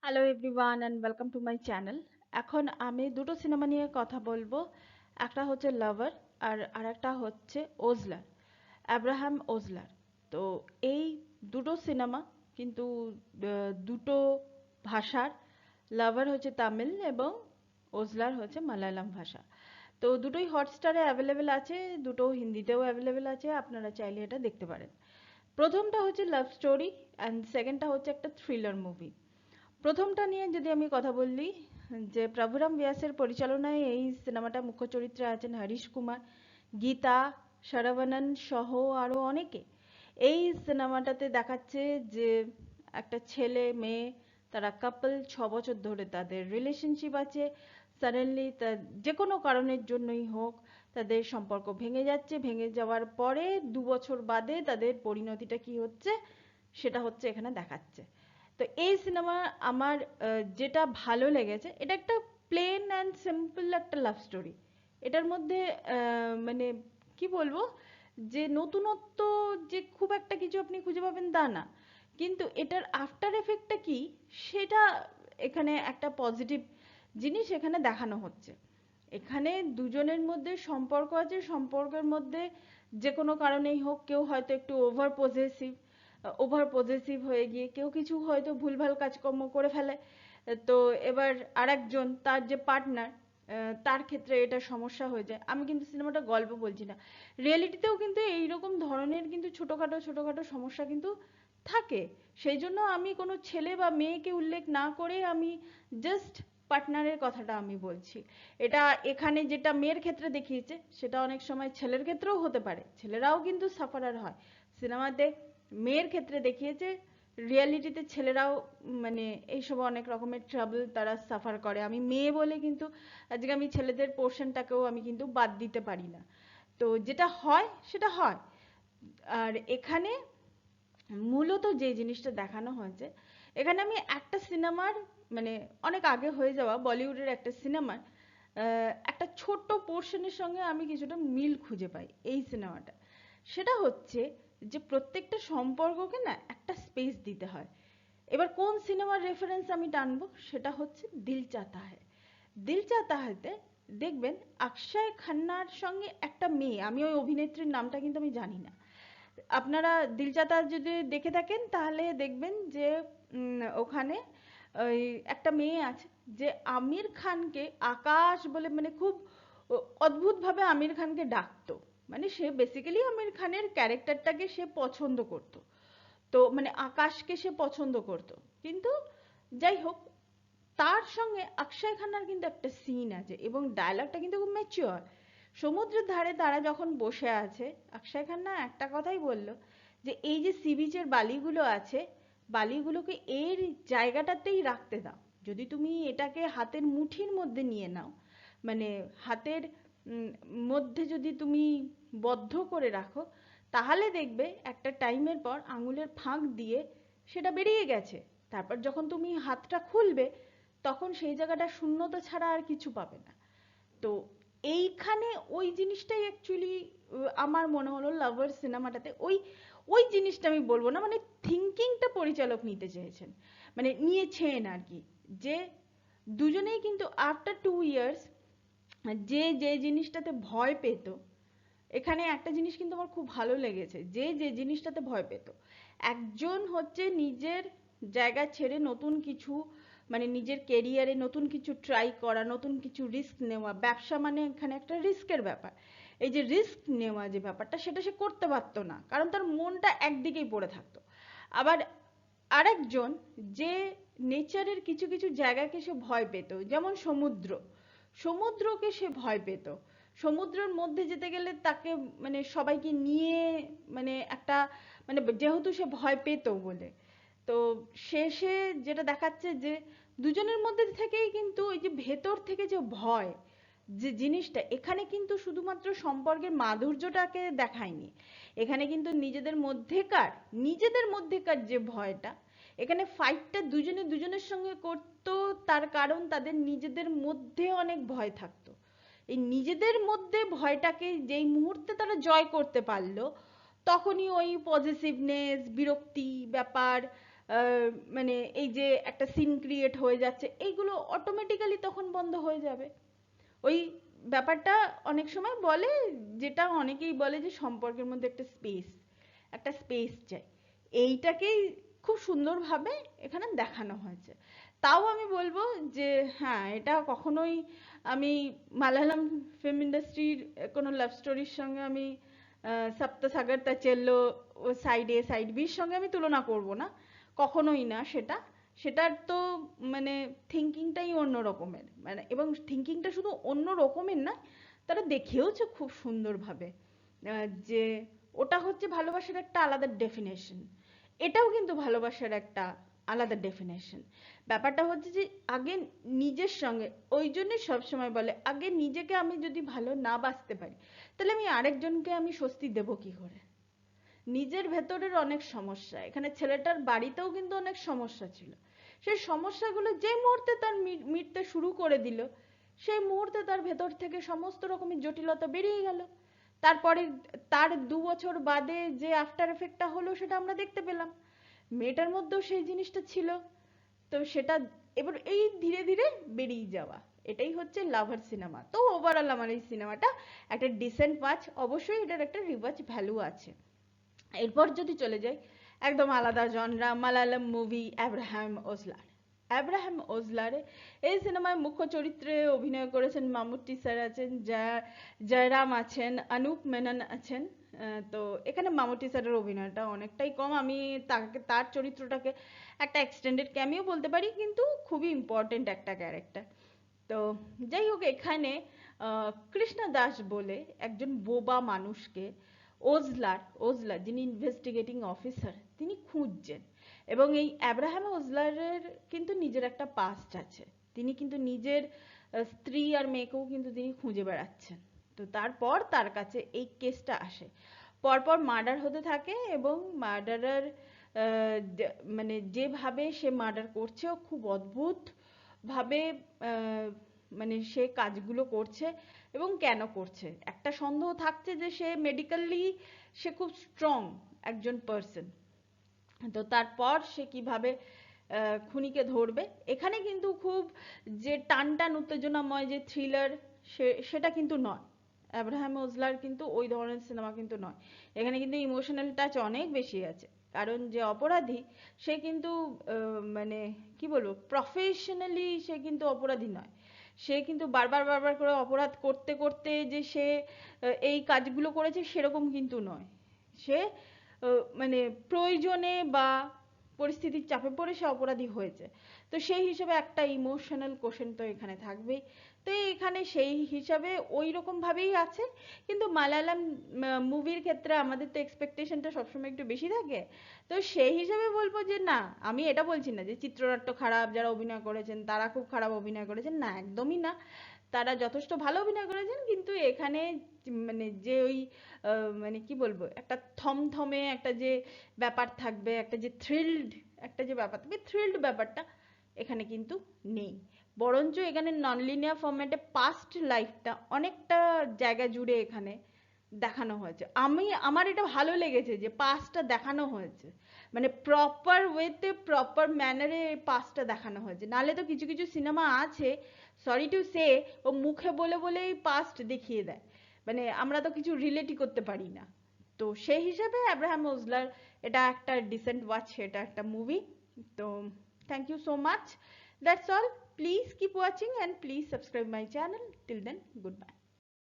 Hello everyone and welcome to my channel. এখন আমি দুটো সিনেমা নিয়ে কথা বলবো। একটা হচ্ছে লাভার আর আরেকটা হচ্ছে ওজলার, আব্রাহাম ওজলার। তো এই দুটো সিনেমা কিন্তু দুটো ভাষার। লাভার হচ্ছে তামিল এবং ওজলার হচ্ছে মালায়ালাম ভাষা। তো দুটোই হটস্টারে অ্যাভেলেবেল আছে, দুটো হিন্দিতেও অ্যাভেলেবেল আছে, আপনারা চাইলে এটা দেখতে পারেন। প্রথমটা হচ্ছে লাভ স্টোরি অ্যান্ড সেকেন্ডটা হচ্ছে একটা থ্রিলার মুভি। প্রথমটা নিয়ে যদি আমি কথা বলি, যে প্রভুরাম ব্যাসের পরিচালনায় এই সিনেমাটা মুখ্য চরিত্রে আছেন হরিশ কুমার, গীতা, শরবণন সহ আরো অনেকে। এই সিনেমাটাতে দেখাচ্ছে যে একটা ছেলে মেয়ে, তারা কাপল, 6 বছর ধরে তাদের রিলেশনশিপ আছে। সাডেনলি যে কোনো কারণের জন্যই হোক তাদের সম্পর্ক ভেঙে যাচ্ছে, ভেঙে যাওয়ার পরে 2 বছর বাদে তাদের পরিণতিটা কি হচ্ছে সেটা হচ্ছে এখানে দেখাচ্ছে। তো এই সিনেমা আমার যেটা ভালো লেগেছে, এটা একটা প্লেন অ্যান্ড সিম্পল একটা লাভ স্টোরি। এটার মধ্যে মানে কি বলবো, যে নতুনত্ব যে খুব একটা কিছু আপনি খুঁজে পাবেন তা না, কিন্তু এটার আফটার এফেক্টটা কি সেটা এখানে একটা পজিটিভ জিনিস এখানে দেখানো হচ্ছে। এখানে দুজনের মধ্যে সম্পর্ক আছে, সম্পর্কের মধ্যে যে কোনো কারণেই হোক, কেউ হয়তো একটু ওভার পজেসিভ হয়ে গিয়ে কেউ কিছু হয়তো ভুলভাল কাজকর্ম করে ফেলে। তো এবার আরেকজন তার যে পার্টনার, তার ক্ষেত্রে এটা সমস্যা হয়ে যায়। আমি কিন্তু সিনেমাটা গল্প বলছি না, রিয়েলিটিতেও কিন্তু এইরকম ধরনের কিন্তু ছোটোখাটো ছোটোখাটো সমস্যা কিন্তু থাকে। সেই জন্য আমি কোনো ছেলে বা মেয়েকে উল্লেখ না করে আমি জাস্ট পার্টনারের কথাটা আমি বলছি। এটা এখানে যেটা মেয়ের ক্ষেত্রে দেখিয়েছে সেটা অনেক সময় ছেলের ক্ষেত্রেও হতে পারে, ছেলেরাও কিন্তু সাফারার হয় সিনেমাতে। মেয়ের ক্ষেত্রে দেখিয়েছে, রিয়ালিটিতে ছেলেরাও মানে এইসব অনেক রকমের ট্রাবল তারা সাফার করে। আমি মেয়ে বলে কিন্তু আজকে আমি ছেলেদের পোর্শনটাকেও আমি কিন্তু বাদ দিতে পারি না। তো যেটা হয় সেটা হয়। আর এখানে মূলত যে জিনিসটা দেখানো হয়েছে, এখানে আমি একটা সিনেমার মানে অনেক আগে হয়ে যাওয়া বলিউডের একটা সিনেমার একটা ছোট্ট পোর্শনের সঙ্গে আমি কিছুটা মিল খুঁজে পাই এই সিনেমাটা। সেটা হচ্ছে যে প্রত্যেকটা সম্পর্ককে না একটা স্পেস দিতে হয়। এবার কোন সিনেমার রেফারেন্স আমি টানবো সেটা হচ্ছে দিল চাহতা হ্যায়। দিল চাহতা হ্যায়তে দেখবেন অক্ষয় খান্নার সঙ্গে একটা মেয়ে, আমি ওই অভিনেত্রীর নামটা কিন্তু আমি জানি না। আপনারা দিল চাহতা যদি দেখে থাকেন তাহলে দেখবেন যে ওখানে ওই একটা মেয়ে আছে যে আমির খানকে আকাশ বলে মানে খুব অদ্ভুতভাবে আমির খানকে ডাকতো। মানে সে বেসিক্যালি আমির খানের ক্যারেক্টারটাকে সে পছন্দ করতো। তো মানে আকাশকে সে পছন্দ করতো। কিন্তু যাই হোক, তার সঙ্গে অক্ষয় খান্নার কিন্তু একটা সিন আছে এবং ডায়লগটা কিন্তু খুব ম্যাচিওর। সমুদ্রের ধারে তারা যখন বসে আছে, অক্ষয় খান্না একটা কথাই বলল যে এই যে সি বিচের বালিগুলো আছে, বালিগুলোকে এর জায়গাটাতেই রাখতে দাও। যদি তুমি এটাকে হাতের মুঠির মধ্যে নিয়ে নাও, মানে হাতের উম, মধ্যে যদি তুমি বদ্ধ করে রাখো, তাহলে দেখবে একটা টাইমের পর আঙুলের ফাঁক দিয়ে সেটা বেরিয়ে গেছে। তারপর যখন তুমি হাতটা খুলবে তখন সেই জায়গাটা শূন্যতা ছাড়া আর কিছু পাবে না। তো এইখানে ওই জিনিসটাই অ্যাকচুয়ালি আমার মনে হলো লাভার সিনেমাটাতে ওই ওই জিনিসটা আমি বলবো না, মানে থিঙ্কিংটা পরিচালক নিতে চেয়েছেন, মানে নিয়েছেন আর কি। যে দুজনেই কিন্তু আফটার 2 ইয়ার্স যে যে জিনিসটাতে ভয় পেত, এখানে একটা জিনিস কিন্তু আমার খুব ভালো লেগেছে, যে যে জিনিসটাতে ভয় পেত, একজন হচ্ছে নিজের জায়গা ছেড়ে নতুন কিছু, মানে নিজের কেরিয়ারে নতুন কিছু ট্রাই করা, নতুন কিছু রিস্ক নেওয়া। ব্যবসা মানে এখানে একটা রিস্কের ব্যাপার। এই যে রিস্ক নেওয়া যে ব্যাপারটা সেটা সে করতে পারতো না, কারণ তার মনটা একদিকেই পড়ে থাকতো। আবার আরেকজন যে নেচারের কিছু কিছু জায়গাকে সে ভয় পেত, যেমন সমুদ্র, সমুদ্রকে সে ভয় পেত। সমুদ্রের মধ্যে যেতে গেলে তাকে মানে সবাইকে নিয়ে মানে একটা মানে যেহেতু সে ভয় পেত বলে, তো শেষে যেটা দেখাচ্ছে যে দুজনের মধ্যে থেকেই কিন্তু ওই যে ভেতর থেকে যে ভয়, যে জিনিসটা এখানে কিন্তু শুধুমাত্র সম্পর্কের মাধুর্যটাকে দেখায়নি, এখানে কিন্তু নিজেদের মধ্যেকার যে ভয়টা, এখানে ফাইটটা দুজনে দুজনের সঙ্গে করতো। তার কারণ তাদের নিজেদের মধ্যে অনেক ভয় থাকতো। এই নিজেদের মধ্যে ভয়টাকে যেই মুহূর্তে তারা জয় করতে পারলো, তখনই ওই পজিটিভনেস, বিরক্তি ব্যাপার, মানে এই যে একটা সিন ক্রিয়েট হয়ে যাচ্ছে, এইগুলো অটোমেটিক্যালি তখন বন্ধ হয়ে যাবে। ওই ব্যাপারটা অনেক সময় বলে, যেটা অনেকেই বলে যে সম্পর্কের মধ্যে একটা স্পেস চাই, এইটাকেই খুব সুন্দরভাবে এখানে দেখানো হয়েছে। তাও আমি বলবো যে হ্যাঁ, এটা কখনোই আমি মালায়ালাম ফিল্ম ইন্ডাস্ট্রির কোনো লাভ স্টোরির সঙ্গে আমি সপ্তসাগর তা চেল্লো ও সাইড এ সাইড বির সঙ্গে আমি তুলনা করব না, কখনোই না। সেটার তো মানে থিঙ্কিংটাই অন্য রকমের, মানে এবং থিঙ্কিংটা শুধু অন্য রকমের না, তারা দেখিয়েওছে খুব সুন্দরভাবে যে ওটা হচ্ছে ভালোবাসার একটা আলাদা ডেফিনেশন, এটাও কিন্তু ভালোবাসার একটা আলাদা ডেফিনেশন। ব্যাপারটা হচ্ছে যে আগে নিজের সঙ্গে, ওই জন্যই সবসময় বলে আগে নিজেকে আমি যদি ভালো না বাসতে পারি, তাহলে আমি আরেকজনকে আমি স্বস্তি দেবো কি করে? নিজের ভেতরের অনেক সমস্যা, এখানে ছেলেটার বাড়িতেও কিন্তু অনেক সমস্যা ছিল, সেই সমস্যাগুলো যে মুহূর্তে তার মিটতে শুরু করে দিল, সেই মুহূর্তে তার ভেতর থেকে সমস্ত রকমের জটিলতা বেরিয়ে গেল। তারপরে তার 2 বছর বাদে যে আফটার এফেক্টটা হলো সেটা আমরা দেখতে পেলাম, মেয়েটার মধ্যেও সেই জিনিসটা ছিল। তো সেটা এবার এই ধীরে ধীরে বেরিয়ে যাওয়া, এটাই হচ্ছে লাভার সিনেমা। তো ওভারঅল আমার এই সিনেমাটা একটা ডিসেন্ট ওয়াচ, অবশ্যই এটার একটা রিওয়াচ ভ্যালু আছে। এরপর যদি চলে যাই একদম আলাদা জনরা, মালায়ালাম মুভি অ্যাব্রাহাম ওজলার। অ্যাব্রাহাম ওজলারে এই সিনেমায় মুখ্য চরিত্রে অভিনয় করেছেন মামুট্টি স্যার আছেন, জয়রাম আছেন, অনুপ মেনন আছেন। তো এখানে মামুট্টি স্যারের অভিনয়টা অনেকটাই কম, আমি তার চরিত্রটাকে একটা এক্সটেন্ডেড ক্যামিও বলতে পারি, কিন্তু খুবই ইম্পর্টেন্ট একটা ক্যারেক্টার। তো যাই হোক, এখানে কৃষ্ণা দাস বলে একজন বোবা মানুষকে ওজলার যিনি ইনভেস্টিগেটিং অফিসার, তিনি খুঁজছেন। এবং এই অ্যাব্রাহাম ওজলারের কিন্তু নিজের একটা পাস্ট আছে, তিনি কিন্তু নিজের স্ত্রী আর মেয়েকেও কিন্তু তিনি খুঁজে বেড়াচ্ছেন। তো তারপর তার কাছে এই কেসটা আসে, পরপর মার্ডার হতে থাকে, এবং মার্ডারার মানে যেভাবে সে মার্ডার করছে ও খুব অদ্ভুত ভাবে মানে সে কাজগুলো করছে, এবং কেন করছে একটা সন্দেহ থাকছে যে সে মেডিকেলি সে খুব স্ট্রং একজন পার্সন। তো তারপর সে কিভাবে খুনিকে ধরবে, এখানে কিন্তু খুব যে টান টান উত্তেজনাময় যে থ্রিলার, সেটা কিন্তু নয়। আব্রাহাম ওজলার কিন্তু ওই ধরনের সিনেমা কিন্তু নয়, এখানে কিন্তু ইমোশনাল টাচ অনেক বেশি আছে। কারণ যে অপরাধী সে কিন্তু মানে কি বলবো, প্রফেশনালি সে কিন্তু অপরাধী নয়, সে কিন্তু বারবার বারবার করে অপরাধ করতে করতে যে সে এই কাজগুলো করেছে সেরকম কিন্তু নয়। সে মানে প্রয়োজনে বা পরিস্থিতির চাপে পড়ে সে অপরাধী হয়েছে। তো সেই হিসেবে একটা ইমোশনাল কোশেন তো এখানে থাকবেই। তো এখানে সেই হিসাবে ওই রকম ভাবেই আছে। কিন্তু মালায়ালাম মুভির ক্ষেত্রে আমাদের তো এক্সপেকটেশনটা সবসময় একটু বেশি থাকে। তো সেই হিসাবে বলবো যে না, আমি এটা বলছি না যে চিত্রনাট্য খারাপ, যারা অভিনয় করেছেন তারা খুব খারাপ অভিনয় করেছেন, না একদমই না, তারা যথেষ্ট ভালো অভিনয় করেছেন। কিন্তু এখানে মানে যে ওই মানে কি বলবো, একটা থমথমে একটা যে ব্যাপার থাকবে, একটা যে থ্রিলড একটা যে ব্যাপার থাকবে, থ্রিলড ব্যাপারটা এখানে কিন্তু নেই। বরঞ্চ এখানে নন লিনিয়ার ফরম্যাটে পাস্ট লাইফটা অনেকটা জায়গা জুড়ে এখানে দেখানো হয়েছে। আমার এটা ভালো লেগেছে যে পাস্টটা দেখানো হয়েছে, মানে প্রপার ওয়েতে প্রপার ম্যানারে পাস্টটা দেখানো হয়েছে। নাহলে তো কিছু কিছু সিনেমা আছে, সরি টু সে, ও মুখে বলে বলেই পাস্ট দেখিয়ে দেয়, মানে আমরা তো কিছু রিলেটই করতে পারি না। তো সেই হিসাবে আব্রাহাম ওজলার এটা একটা ডিসেন্ট ওয়াচ, এটা একটা মুভি। তো thank you so much, that's all. Please keep watching and please subscribe my channel. Till then, goodbye.